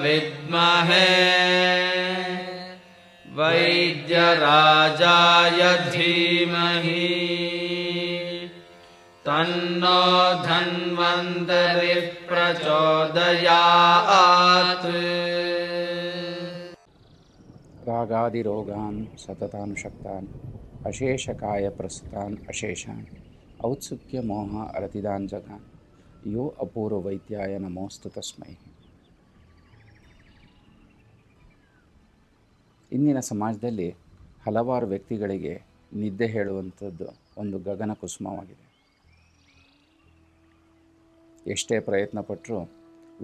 ವಿದ್ಮಹೇ ವೈದ್ಯರಾಜಾಯ ಧೀಮಹಿ ತನ್ನೋ ಧನ್ವಂತರಿ ಪ್ರಚೋದಯಾತ್. ರಾಗಾದಿರೋಗಾನ್ ಸತತಾನ್ ಶಕ್ತಾನ್ ಅಶೇಷಕಾಯ ಪ್ರಸ್ತುತಾನ್ ಅಶೇಷಾನ್ ಔತ್ಸುಕ್ಯ ಮೋಹ ಅರತಿದಾನ್ ಜಗಾನ್ ಯೋ ಅಪೂರ್ವ ವೈದ್ಯಾಯ ನಮೋಸ್ತು ತಸ್ಮೈ. ಇಂದಿನ ಸಮಾಜದಲ್ಲಿ ಹಲವಾರು ವ್ಯಕ್ತಿಗಳಿಗೆ ನಿದ್ದೆ ಹೇಳುವಂಥದ್ದು ಒಂದು ಗಗನ ಕುಸುಮವಾಗಿದೆ. ಎಷ್ಟೇ ಪ್ರಯತ್ನ ಪಟ್ಟರೂ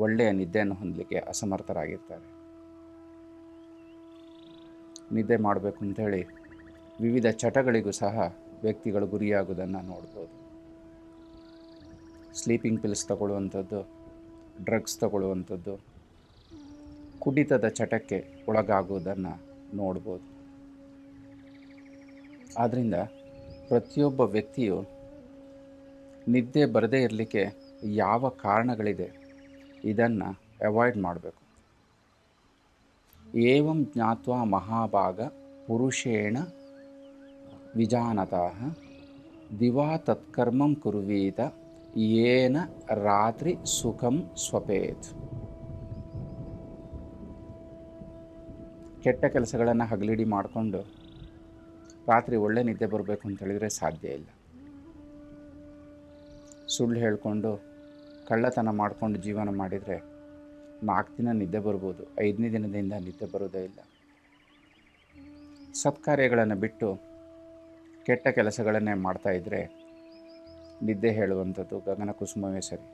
ಒಳ್ಳೆಯ ನಿದ್ದೆಯನ್ನು ಹೊಂದಲಿಕ್ಕೆ ಅಸಮರ್ಥರಾಗಿರ್ತಾರೆ. ನಿದ್ದೆ ಮಾಡಬೇಕು ಅಂಥೇಳಿ ವಿವಿಧ ಚಟಗಳಿಗೂ ಸಹ ವ್ಯಕ್ತಿಗಳು ಗುರಿಯಾಗುವುದನ್ನು ನೋಡ್ಬೋದು. ಸ್ಲೀಪಿಂಗ್ ಪಿಲ್ಸ್ ತಗೊಳ್ಳುವಂಥದ್ದು, ಡ್ರಗ್ಸ್ ತಗೊಳ್ಳುವಂಥದ್ದು, ಕುಡಿತದ ಚಟಕ್ಕೆ ಒಳಗಾಗುವುದನ್ನು ನೋಡ್ಬೋದು. ಆದ್ದರಿಂದ ಪ್ರತಿಯೊಬ್ಬ ವ್ಯಕ್ತಿಯು ನಿದ್ದೆ ಬರದೇ ಇರಲಿಕ್ಕೆ ಯಾವ ಕಾರಣಗಳಿದೆ ಇದನ್ನು ಅವಾಯ್ಡ್ ಮಾಡಬೇಕು. ಏವಂ ಜ್ಞಾತ್ವಾ ಮಹಾಭಾಗ ಪುರುಷೇಣ ವಿಜಾನತಃ ದಿವಾ ತತ್ಕರ್ಮಂ ಕುರ್ವೀತ ಯೇನ ರಾತ್ರಿ ಸುಖಂ ಸ್ವಪೇತ್. ಕೆಟ್ಟ ಕೆಲಸಗಳನ್ನು ಹಗಲಿಡಿ ಮಾಡಿಕೊಂಡು ರಾತ್ರಿ ಒಳ್ಳೆ ನಿದ್ದೆ ಬರಬೇಕು ಅಂತೇಳಿದರೆ ಸಾಧ್ಯ ಇಲ್ಲ. ಸುಳ್ಳು ಹೇಳಿಕೊಂಡು ಕಳ್ಳತನ ಮಾಡಿಕೊಂಡು ಜೀವನ ಮಾಡಿದರೆ 4 ದಿನ ನಿದ್ದೆ ಬರ್ಬೋದು, 5ನೇ ದಿನದಿಂದ ನಿದ್ದೆ ಬರೋದೇ ಇಲ್ಲ. ಸತ್ಕಾರ್ಯಗಳನ್ನು ಬಿಟ್ಟು ಕೆಟ್ಟ ಕೆಲಸಗಳನ್ನೇ ಮಾಡ್ತಾಯಿದ್ರೆ ನಿದ್ದೆ ಹೇಳುವಂಥದ್ದು ಗಗನ ಕುಸುಮವೇ ಸರಿ.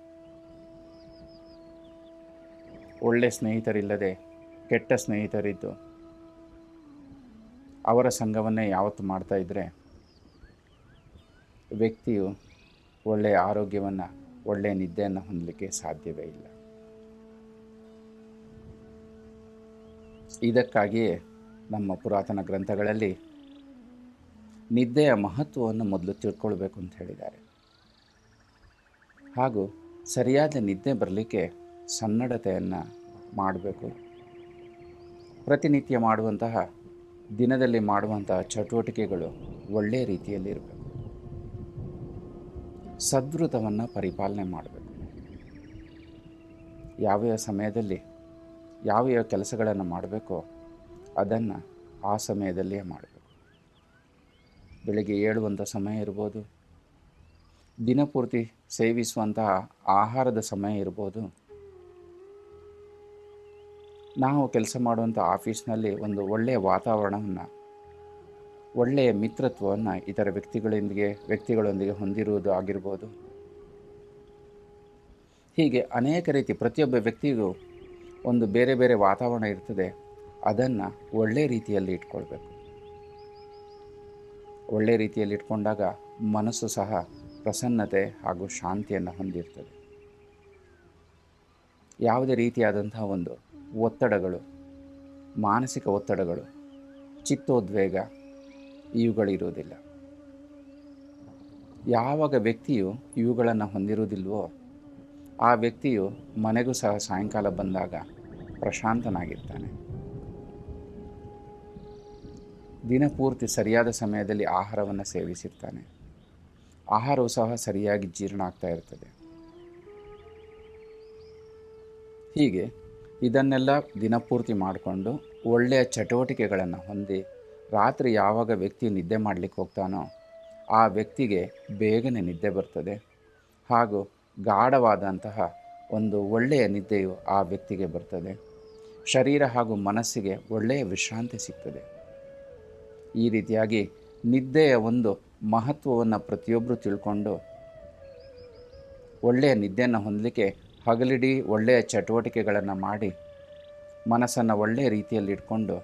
ಒಳ್ಳೆ ಸ್ನೇಹಿತರಿಲ್ಲದೆ ಕೆಟ್ಟ ಸ್ನೇಹಿತರಿದ್ದು ಅವರ ಸಂಘವನ್ನೇ ಯಾವತ್ತು ಮಾಡ್ತಾಯಿದ್ರೆ ವ್ಯಕ್ತಿಯು ಒಳ್ಳೆಯ ಆರೋಗ್ಯವನ್ನು, ಒಳ್ಳೆಯ ನಿದ್ದೆಯನ್ನು ಹೊಂದಲಿಕ್ಕೆ ಸಾಧ್ಯವೇ ಇಲ್ಲ. ಇದಕ್ಕಾಗಿಯೇ ನಮ್ಮ ಪುರಾತನ ಗ್ರಂಥಗಳಲ್ಲಿ ನಿದ್ದೆಯ ಮಹತ್ವವನ್ನು ಮೊದಲು ತಿಳ್ಕೊಳ್ಬೇಕು ಅಂತ ಹೇಳಿದ್ದಾರೆ. ಹಾಗೂ ಸರಿಯಾದ ನಿದ್ದೆ ಬರಲಿಕ್ಕೆ ಸನ್ನಡತೆಯನ್ನು ಮಾಡಬೇಕು. ಪ್ರತಿನಿತ್ಯ ಮಾಡುವಂತಹ, ದಿನದಲ್ಲಿ ಮಾಡುವಂತಹ ಚಟುವಟಿಕೆಗಳು ಒಳ್ಳೆಯ ರೀತಿಯಲ್ಲಿರಬೇಕು. ಸದ್ವೃತವನ್ನು ಪರಿಪಾಲನೆ ಮಾಡಬೇಕು. ಯಾವ್ಯಾವ ಸಮಯದಲ್ಲಿ ಯಾವ್ಯಾವ ಕೆಲಸಗಳನ್ನು ಮಾಡಬೇಕೋ ಅದನ್ನು ಆ ಸಮಯದಲ್ಲಿಯೇ ಮಾಡಬೇಕು. ಬೆಳಗ್ಗೆ ಏಳುವಂಥ ಸಮಯ ಇರ್ಬೋದು, ದಿನಪೂರ್ತಿ ಸೇವಿಸುವಂತಹ ಆಹಾರದ ಸಮಯ ಇರ್ಬೋದು, ನಾವು ಕೆಲಸ ಮಾಡುವಂಥ ಆಫೀಸ್ನಲ್ಲಿ ಒಂದು ಒಳ್ಳೆಯ ವಾತಾವರಣವನ್ನು, ಒಳ್ಳೆಯ ಮಿತ್ರತ್ವವನ್ನು ಇತರ ವ್ಯಕ್ತಿಗಳೊಂದಿಗೆ ಹೊಂದಿರುವುದು ಆಗಿರ್ಬೋದು. ಹೀಗೆ ಅನೇಕ ರೀತಿ ಪ್ರತಿಯೊಬ್ಬ ವ್ಯಕ್ತಿಗೂ ಒಂದು ಬೇರೆ ಬೇರೆ ವಾತಾವರಣ ಇರ್ತದೆ. ಅದನ್ನು ಒಳ್ಳೆಯ ರೀತಿಯಲ್ಲಿ ಇಟ್ಕೊಳ್ಬೇಕು. ಒಳ್ಳೆಯ ರೀತಿಯಲ್ಲಿ ಇಟ್ಕೊಂಡಾಗ ಮನಸ್ಸು ಸಹ ಪ್ರಸನ್ನತೆ ಹಾಗೂ ಶಾಂತಿಯನ್ನು ಹೊಂದಿರ್ತದೆ. ಯಾವುದೇ ರೀತಿಯಾದಂತಹ ಒಂದು ಒತ್ತಡಗಳು, ಮಾನಸಿಕ ಒತ್ತಡಗಳು, ಚಿತ್ತೋದ್ವೇಗ ಇವುಗಳಿರುವುದಿಲ್ಲ. ಯಾವಾಗ ವ್ಯಕ್ತಿಯು ಇವುಗಳನ್ನು ಹೊಂದಿರುವುದಿಲ್ವೋ ಆ ವ್ಯಕ್ತಿಯು ಮನೆಗೂ ಸಹ ಸಾಯಂಕಾಲ ಬಂದಾಗ ಪ್ರಶಾಂತನಾಗಿರ್ತಾನೆ. ದಿನಪೂರ್ತಿ ಸರಿಯಾದ ಸಮಯದಲ್ಲಿ ಆಹಾರವನ್ನು ಸೇವಿಸಿರ್ತಾನೆ. ಆಹಾರವು ಸಹ ಸರಿಯಾಗಿ ಜೀರ್ಣ ಆಗ್ತಾ ಇರ್ತದೆ. ಹೀಗೆ ಇದನ್ನೆಲ್ಲ ದಿನಪೂರ್ತಿ ಮಾಡಿಕೊಂಡು ಒಳ್ಳೆಯ ಚಟುವಟಿಕೆಗಳನ್ನು ಹೊಂದಿ ರಾತ್ರಿ ಯಾವಾಗ ವ್ಯಕ್ತಿ ನಿದ್ದೆ ಮಾಡಲಿಕ್ಕೆ ಹೋಗ್ತಾನೋ ಆ ವ್ಯಕ್ತಿಗೆ ಬೇಗನೆ ನಿದ್ದೆ ಬರ್ತದೆ. ಹಾಗೂ ಗಾಢವಾದಂತಹ ಒಂದು ಒಳ್ಳೆಯ ನಿದ್ದೆಯು ಆ ವ್ಯಕ್ತಿಗೆ ಬರ್ತದೆ. ಶರೀರ ಹಾಗೂ ಮನಸ್ಸಿಗೆ ಒಳ್ಳೆಯ ವಿಶ್ರಾಂತಿ ಸಿಗ್ತದೆ. ಈ ರೀತಿಯಾಗಿ ನಿದ್ದೆಯ ಒಂದು ಮಹತ್ವವನ್ನು ಪ್ರತಿಯೊಬ್ಬರು ತಿಳ್ಕೊಂಡು ಒಳ್ಳೆಯ ನಿದ್ದೆಯನ್ನು ಹೊಂದಲಿಕ್ಕೆ ಹಗಲಿಡೀ ಒಳ್ಳೆಯ ಚಟುವಟಿಕೆಗಳನ್ನು ಮಾಡಿ ಮನಸ್ಸನ್ನು ಒಳ್ಳೆಯ ರೀತಿಯಲ್ಲಿ ಇಟ್ಕೊಂಡು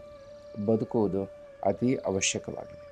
ಬದುಕುವುದು ಅತಿ ಅವಶ್ಯಕವಾಗಿದೆ.